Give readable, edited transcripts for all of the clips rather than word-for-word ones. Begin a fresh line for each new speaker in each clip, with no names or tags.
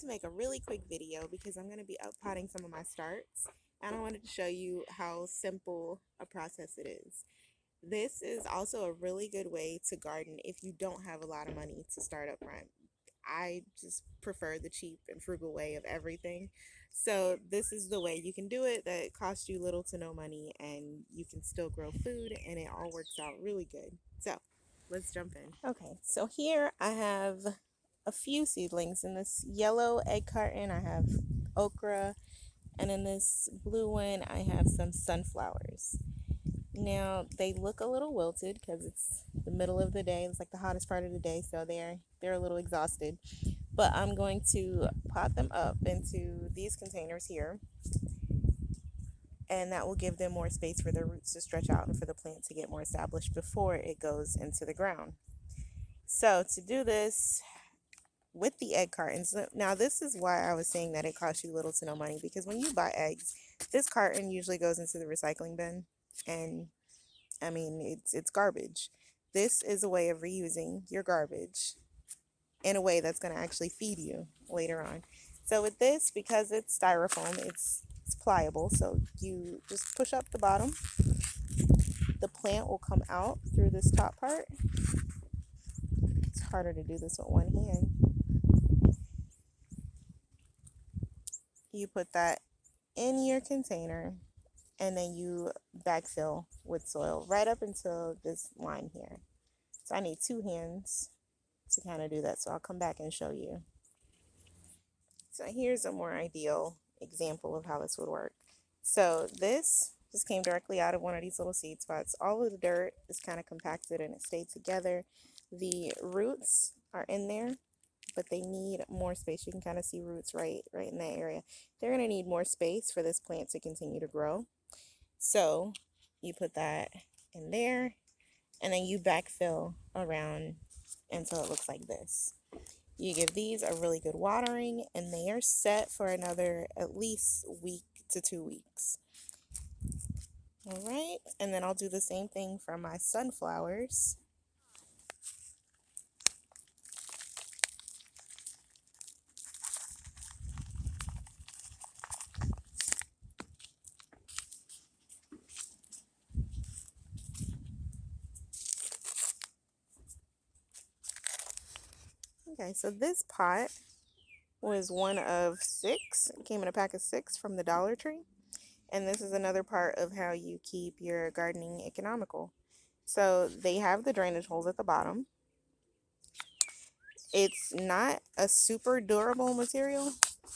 to make a really quick video because I'm going to be potting some of my starts, and I wanted to show you how simple a process it is. This is also a really good way to garden if you don't have a lot of money to start up front. I just prefer the cheap and frugal way of everything. So this is the way you can do it that costs you little to no money, and you can still grow food, and it all works out really good. So let's jump in. Okay, so here I have a few seedlings. In this yellow egg carton I have okra, and in this blue one I have some sunflowers. Now they look a little wilted because it's the middle of the day. It's like the hottest part of the day, so they're a little exhausted. But I'm going to pot them up into these containers here, and that will give them more space for their roots to stretch out and for the plant to get more established before it goes into the ground. So to do this with the egg cartons, now this is why I was saying that it costs you little to no money, because when you buy eggs, this carton usually goes into the recycling bin, and I mean it's garbage. This is a way of reusing your garbage in a way that's going to actually feed you later on. So with this, because it's styrofoam, it's pliable, so you just push up the bottom. The plant will come out through this top part. It's harder to do this with one hand. You put that in your container, and then you backfill with soil right up until this line here. So I need two hands to kind of do that, so I'll come back and show you. So here's a more ideal example of how this would work. So this just came directly out of one of these little seed spots. All of the dirt is kind of compacted and it stayed together. The roots are in there, but they need more space. You can kind of see roots right in that area. They're going to need more space for this plant to continue to grow. So you put that in there, and then you backfill around until it looks like this. You give these a really good watering, and they are set for another at least week to 2 weeks. All right, and then I'll do the same thing for my sunflowers. Okay, so this pot was one of 6. It came in a pack of 6 from the Dollar Tree. And this is another part of how you keep your gardening economical. So they have the drainage holes at the bottom. It's not a super durable material,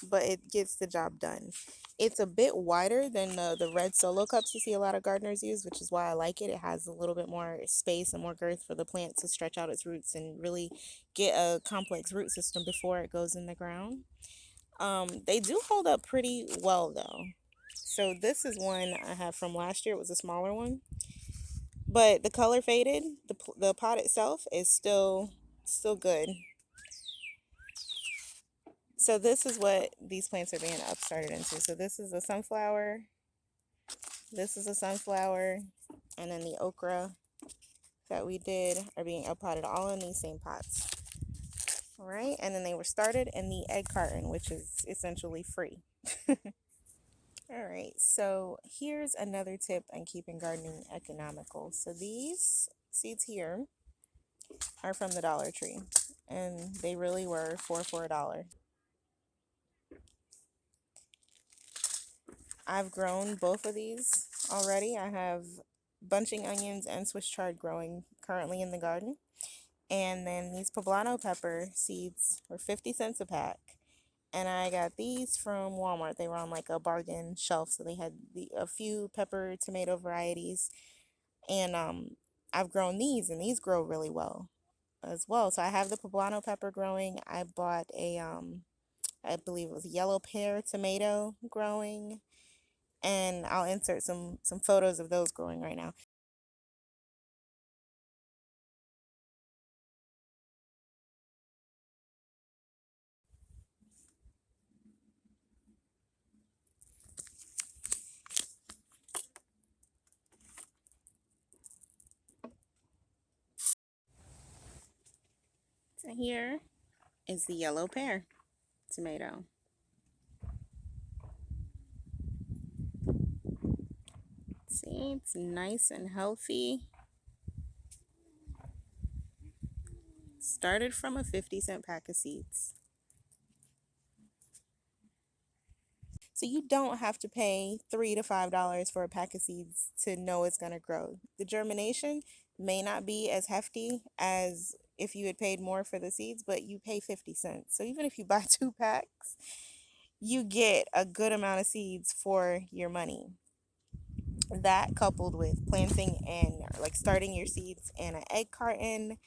but it gets the job done. It's a bit wider than the red solo cups you see a lot of gardeners use, which is why I like it. It has a little bit more space and more girth for the plant to stretch out its roots and really get a complex root system before it goes in the ground. They do hold up pretty well though. So this is one I have from last year. It was a smaller one, but the color faded. The pot itself is still good. So this is what these plants are being upstarted into. So this is a sunflower, this is a sunflower, and then the okra that we did are being uppotted all in these same pots. All right, and then they were started in the egg carton, which is essentially free. All right, so here's another tip on keeping gardening economical. So these seeds here are from the Dollar Tree, and they really were for $1. I've grown both of these already. I have bunching onions and Swiss chard growing currently in the garden. And then these Poblano pepper seeds were 50 cents a pack. And I got these from Walmart. They were on like a bargain shelf, so they had a few pepper tomato varieties. And I've grown these, and these grow really well as well. So I have the Poblano pepper growing. I bought a I believe it was yellow pear tomato growing, and I'll insert some photos of those growing right now. So here is the yellow pear. tomato. See, it's nice and healthy. Started from a 50-cent pack of seeds. So you don't have to pay $3 to $5 for a pack of seeds to know it's going to grow. The germination may not be as hefty as if you had paid more for the seeds, but you pay 50 cents. So even if you buy 2 packs, you get a good amount of seeds for your money. That coupled with planting and like starting your seeds in an egg carton,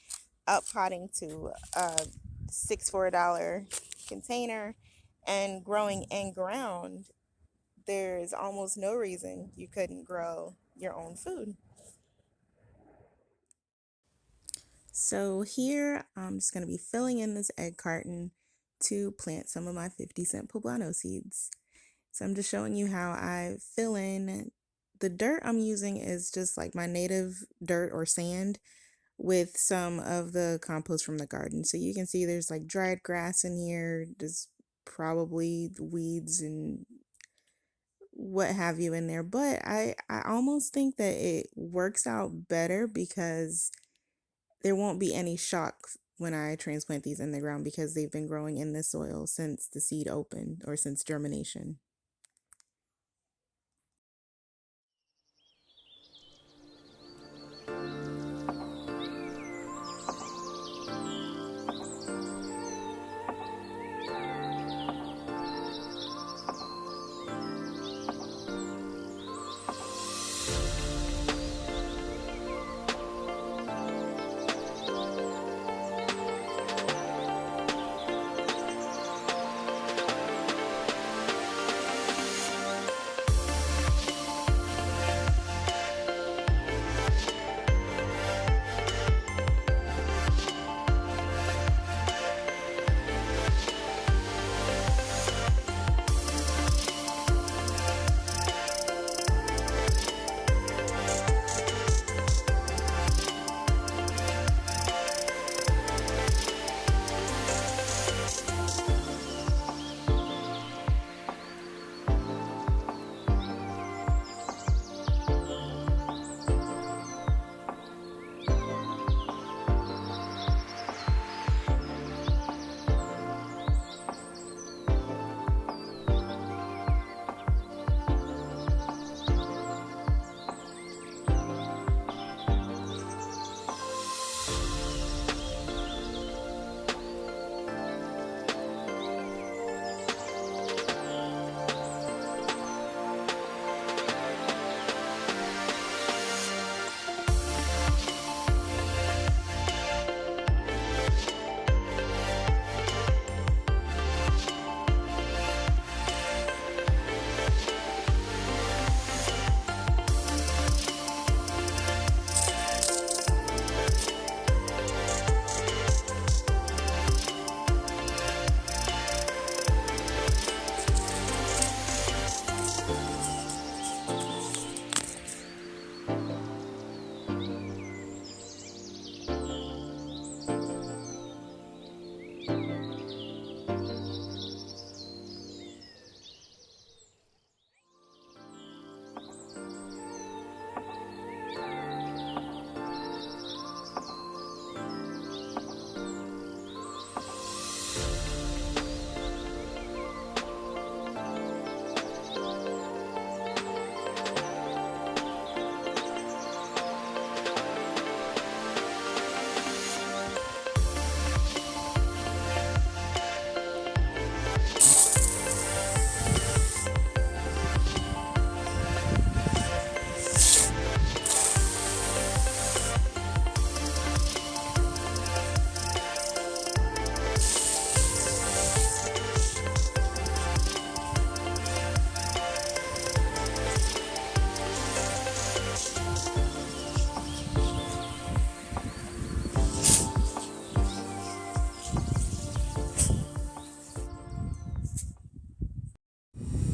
up potting to a $6 for $1 container, and growing in ground, there's almost no reason you couldn't grow your own food. So here I'm just going to be filling in this egg carton to plant some of my 50-cent poblano seeds. So I'm just showing you how I fill in. The dirt I'm using is just like my native dirt or sand with some of the compost from the garden. So you can see there's like dried grass in here. There's probably weeds and what have you in there. But I almost think that it works out better because there won't be any shock when I transplant these in the ground because they've been growing in the soil since the seed opened or since germination.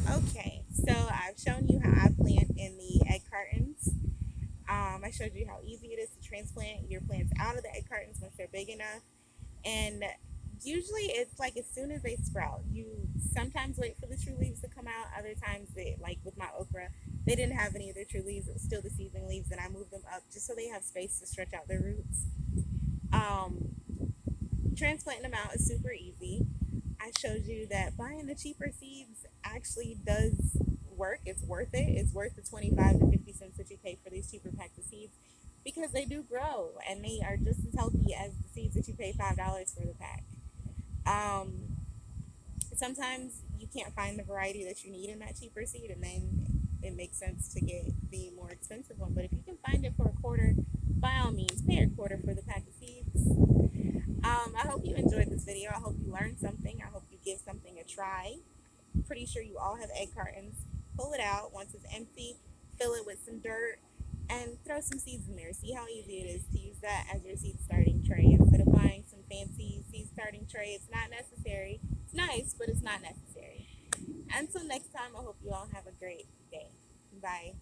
Okay, so I've shown you how I plant in the egg cartons. I showed you how easy it is to transplant your plants out of the egg cartons once they're big enough. And Usually it's like as soon as they sprout. You sometimes wait for the true leaves to come out. Other times, they, like with my okra, they didn't have any of their true leaves. It was still the seedling leaves, and I moved them up just so they have space to stretch out their roots. Um, Transplanting them out is super easy. I showed you that buying the cheaper seeds actually does work. It's worth it. It's worth the 25 to 50 cents that you pay for these cheaper packs of seeds because they do grow and they are just as healthy as the seeds that you pay $5 for the pack. Um, Sometimes you can't find the variety that you need in that cheaper seed, and then it makes sense to get the more expensive one. But if you can find it for a quarter, by all means, pay a quarter for the pack of seeds. I hope you enjoyed this video. I hope you learned something. I hope you give something a try. Pretty sure you all have egg cartons. Pull it out. Once it's empty, fill it with some dirt and throw some seeds in there. See how easy it is to use that as your seed starting tray instead of buying some fancy seed starting tray. It's not necessary. It's nice, but it's not necessary. Until next time, I hope you all have a great day. Bye.